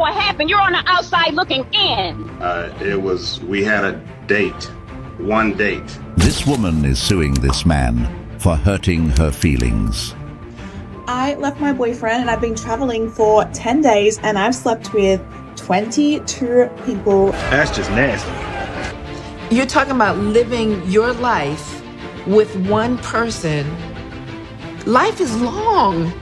what happened. You're on the outside looking in. We had a date, one date. This woman is suing this man for hurting her feelings. I left my boyfriend and I've been traveling for 10 days and I've slept with 22 people. That's just nasty. You're talking about living your life with one person. Life is long.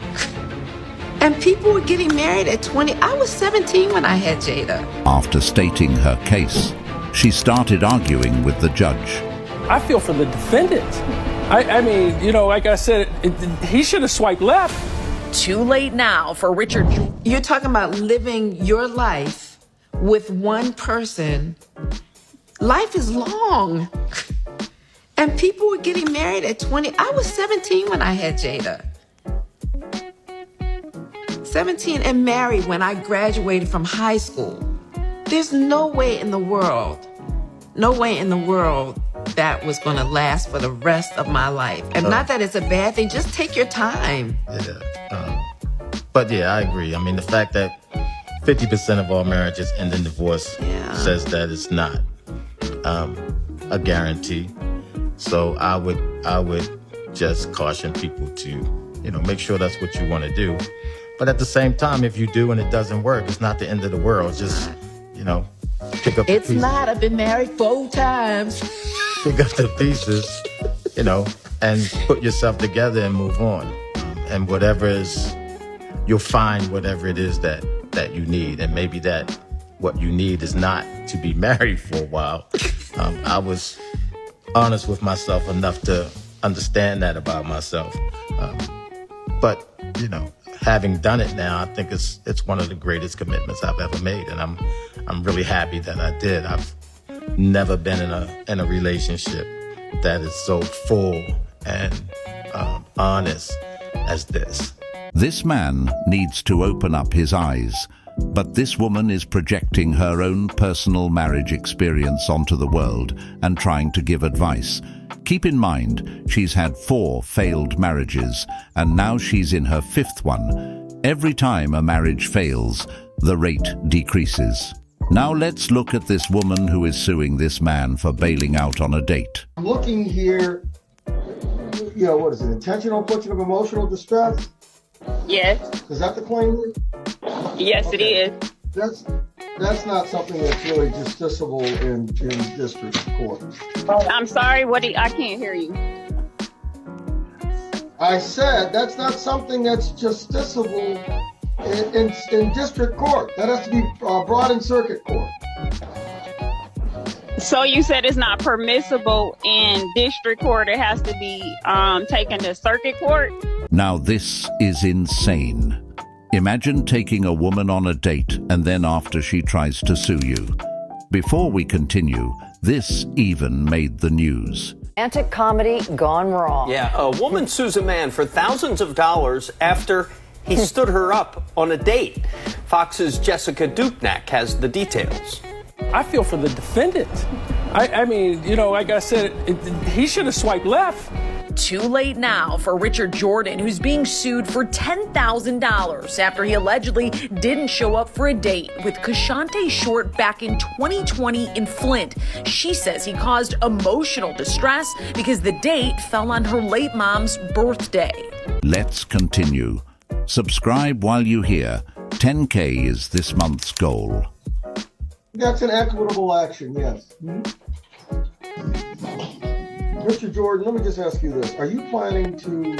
And people were getting married at 20. I was 17 when I had Jada. After stating her case, she started arguing with the judge. I feel for the defendant. I mean, you know, like I said, he should have swiped left. Too late now for Richard. You're talking about living your life with one person. Life is long. And people were getting married at 20. I was 17 when I had Jada. 17 and married when I graduated from high school. There's no way in the world that was going to last for the rest of my life. And not that it's a bad thing, just take your time. But yeah, I agree. I mean, the fact that 50% of all marriages end in divorce says that it's not a guarantee. So I would just caution people to, you know, make sure that's what you want to do. But at the same time, if you do and it doesn't work, it's not the end of the world. Just, you know, pick up the pieces. It's not. I've been married 4 times. Pick up the pieces, you know, and put yourself together and move on. And you'll find whatever it is that you need. And maybe that what you need is not to be married for a while. I was honest with myself enough to understand that about myself. But, you know, having done it now, I think it's one of the greatest commitments I've ever made. And I'm really happy that I did. I've never been in a relationship that is so full and honest as this. This man needs to open up his eyes, but this woman is projecting her own personal marriage experience onto the world and trying to give advice. Keep in mind, she's had 4 failed marriages, and now she's in her 5th one. Every time a marriage fails, the rate decreases. Now let's look at this woman who is suing this man for bailing out on a date. I'm looking here, you know, what is it, intentional infliction of emotional distress? Yes. Is that the claim? Yes, Okay. it is. That's not something that's really justiciable in district court. I'm sorry, I can't hear you. I said that's not something that's justiciable in district court. That has to be brought in circuit court. So you said it's not permissible in district court. It has to be taken to circuit court? Now this is insane. Imagine taking a woman on a date and then after she tries to sue you. Before we continue, this even made the news. Romantic comedy gone wrong. Yeah, a woman sues a man for thousands of dollars after he stood her up on a date. Fox's Jessica Dupnack has the details. I feel for the defendant. I mean, you know, like I said, he should have swiped left. Too late now for Richard Jordan, who's being sued for $10,000 after he allegedly didn't show up for a date with Kashante Short back in 2020 in Flint. She says he caused emotional distress because the date fell on her late mom's birthday. Let's continue. Subscribe while you hear. 10K is this month's goal. That's an equitable action, yes. Mr. Jordan, let me just ask you this. Are you planning to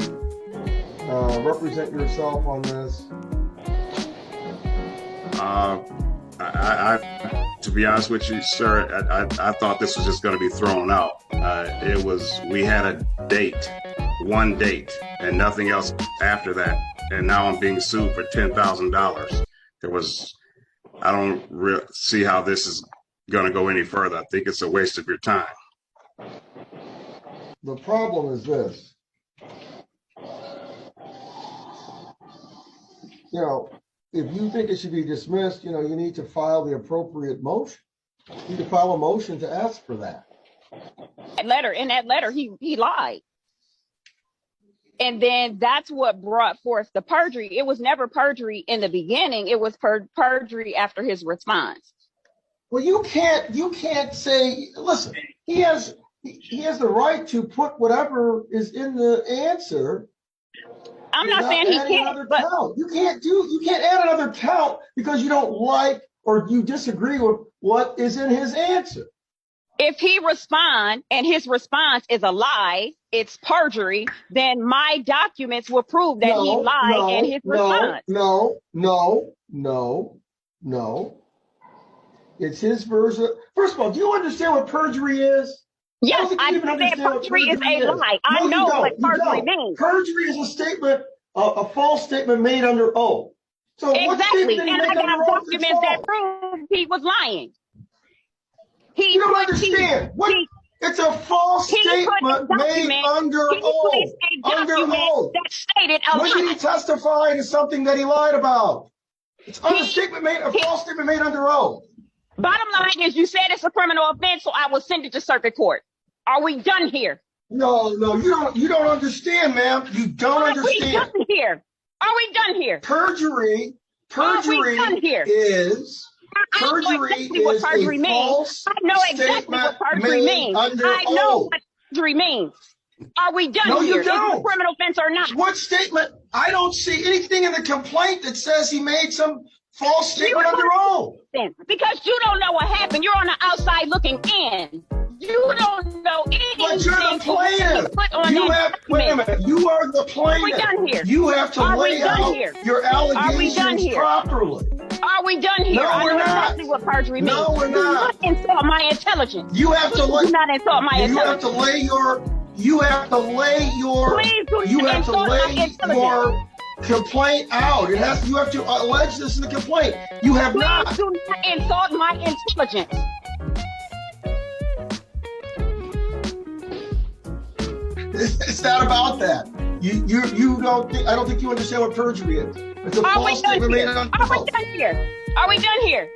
represent yourself on this? To be honest with you, sir, I thought this was just going to be thrown out. We had a date, one date, and nothing else after that. And now I'm being sued for $10,000. I don't see how this is going to go any further. I think it's a waste of your time. The problem is this. You know, if you think it should be dismissed, you know, you need to file the appropriate motion. You need to file a motion to ask for that. In that letter, he lied. And then that's what brought forth the perjury. It was never perjury in the beginning. It was perjury after his response. Well, you can't say, listen, he has the right to put whatever is in the answer. I'm not saying he can't, but you can't add another count because you don't like or you disagree with what is in his answer. If he responds and his response is a lie, it's perjury, then my documents will prove that he lied in his response. No. It's his version. First of all, do you understand what perjury is? Yes, I understand perjury is a lie. I know what perjury means. Perjury is a statement, a false statement made under oath. So exactly, and I got documents that prove he was lying. You don't understand. It's a false statement made under oath. Under oath. That stated a lie. When did he testify to something that he lied about? It's a false statement made under oath. Bottom line is, you said it's a criminal offense, so I will send it to circuit court. Are we done here? No, you don't understand, ma'am. You don't understand. Are we done here? Are we done here? Perjury is exactly what perjury means. I know exactly what perjury means. I know what perjury means. Are we done here? No, you don't. Is it a criminal offense or not? What statement? I don't see anything in the complaint that says he made some false statement under oath. Because you don't know what happened. You're on the outside looking in. You don't know anything. But you're the plaintiff. Wait a minute. You are the plaintiff. Are we done here? You have to lay out your allegations properly. Are we done here? No, we're not. Exactly what perjury means. No, we're not. Do not insult my intelligence. You have to lay. Do not insult my intelligence. You have to lay your. Please do not insult my intelligence. Complaint out. You have to allege this in the complaint. You have not. Please do not insult my intelligence. It's not about that. You don't think. I don't think you understand what perjury is. It's a false statement made on oath. Are we done here? Are we done here?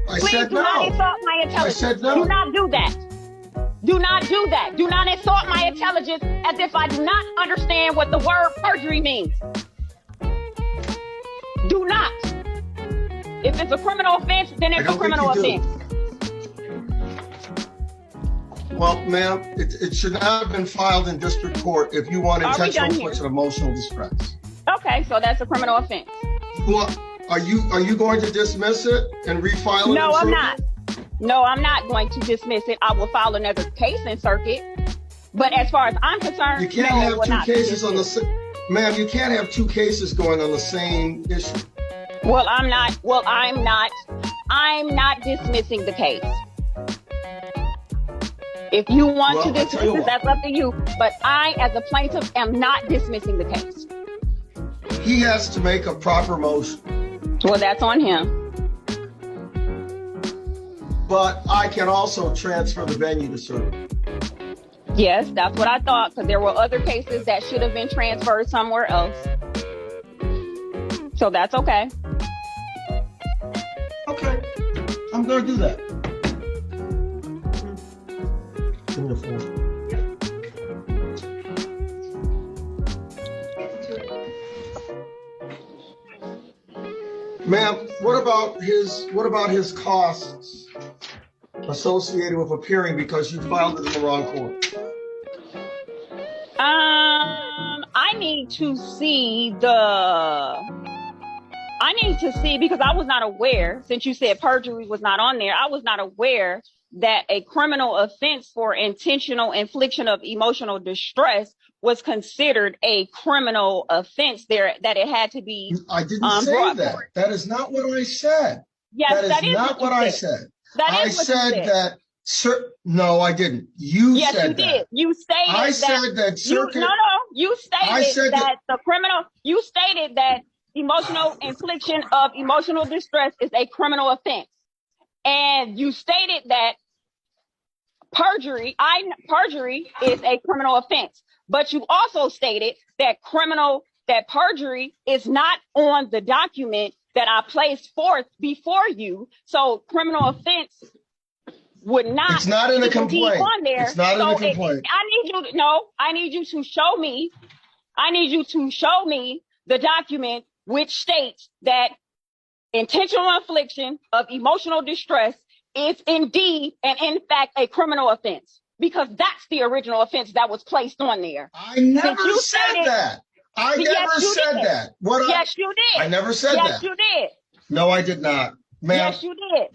Please do not insult my intelligence. I said no. Do not do that. Do not do that. Do not insult my intelligence as if I do not understand what the word perjury means. Do not. If it's a criminal offense, then it's a criminal offense. Well, ma'am, it should not have been filed in district court if you want intentional infliction of emotional distress. Okay, so that's a criminal offense. Well, are you going to dismiss it and refile it? No, I'm not. No, I'm not going to dismiss it. I will file another case in circuit. But as far as I'm concerned, you can't have two cases on the ma'am. You can't have two cases going on the same issue. Well, I'm not dismissing the case. If you want to dismiss it, that's up to you. But I, as a plaintiff, am not dismissing the case. He has to make a proper motion. Well, that's on him. But I can also transfer the venue to circuit. Yes, that's what I thought, because there were other cases that should have been transferred somewhere else. So that's okay. Okay. I'm going to do that. Give me the phone. Ma'am, what about his costs associated with appearing because you filed it in the wrong court? I need to see because I was not aware, since you said perjury was not on there, I was not aware that a criminal offense for intentional infliction of emotional distress was considered a criminal offense there, that it had to be. I didn't say that. That is not what I said. Yes, that is not what I said. That is what you said. That. No, I didn't. You yes, said you that. Did. You stated I that. said that circuit. You stated that the criminal. You stated that emotional infliction of emotional distress is a criminal offense, and you stated that perjury is a criminal offense. But you also stated that perjury is not on the document that I placed forth before you. So criminal offense would not. It's not in the complaint. On there. It's not in the complaint. I need you to show me. I need you to show me the document which states that intentional infliction of emotional distress is indeed and in fact a criminal offense, because that's the original offense that was placed on there. I never said that. I never said that. Yes, you did. I never said that. Yes, you did. No, I did not. Ma'am, yes, you did.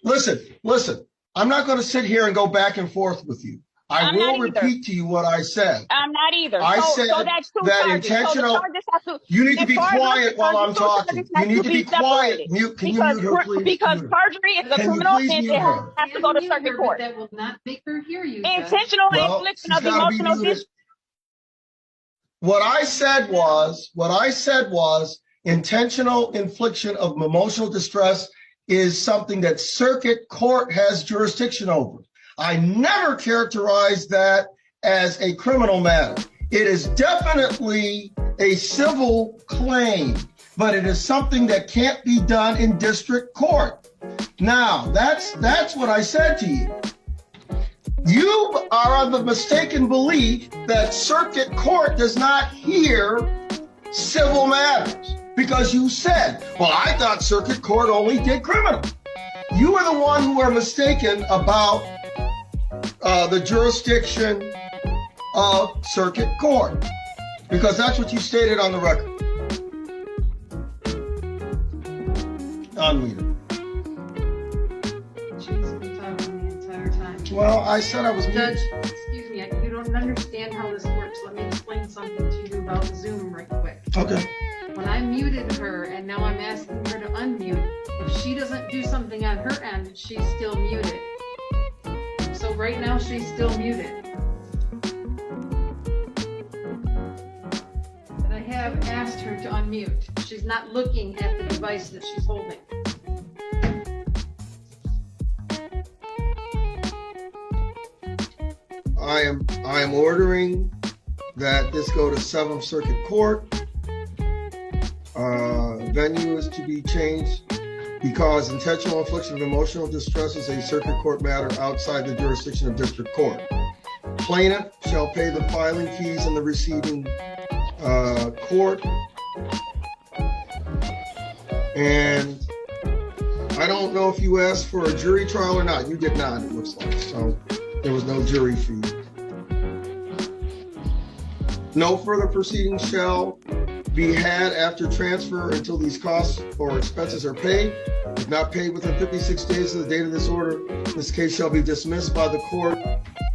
Listen. I'm not going to sit here and go back and forth with you. I will repeat to you what I said. I'm not either. I said that's two that charges. intentional. You need to be quiet while I'm talking. You need to be quiet. Can you mute her, please? Because perjury is a criminal offense. It has to go to circuit court. That will not make her hear you. Intentional infliction of emotional distress. What I said was intentional infliction of emotional distress is something that circuit court has jurisdiction over. I never characterized that as a criminal matter. It is definitely a civil claim, but it is something that can't be done in district court. Now, that's what I said to you. You are of the mistaken belief that circuit court does not hear civil matters, because you said, well, I thought circuit court only did criminal. You are the one who are mistaken about the jurisdiction of circuit court, because that's what you stated on the record. Unmuted. She's been talking the entire time. Well, I said I was Judge, muted. excuse me, you don't understand how this works. Let me explain something to you about Zoom right quick. Okay. When I muted her and now I'm asking her to unmute, if she doesn't do something on her end, she's still muted. So right now she's still muted. And I have asked her to unmute. She's not looking at the device that she's holding. I am ordering that this go to 7th Circuit Court. Venue is to be changed because intentional infliction of emotional distress is a circuit court matter outside the jurisdiction of district court. Plaintiff shall pay the filing fees in the receiving court. And I don't know if you asked for a jury trial or not. You did not, it looks like. So there was no jury fee. No further proceedings shall be had after transfer until these costs or expenses are paid. If not paid within 56 days of the date of this order, this case shall be dismissed by the court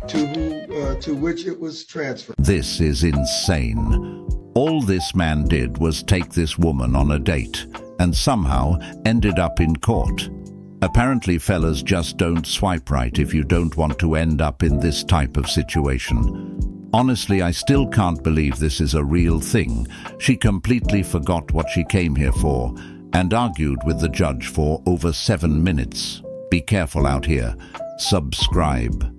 to which it was transferred. This is insane. All this man did was take this woman on a date and somehow ended up in court. Apparently, fellas just don't swipe right if you don't want to end up in this type of situation. Honestly, I still can't believe this is a real thing. She completely forgot what she came here for and argued with the judge for over 7 minutes. Be careful out here. Subscribe.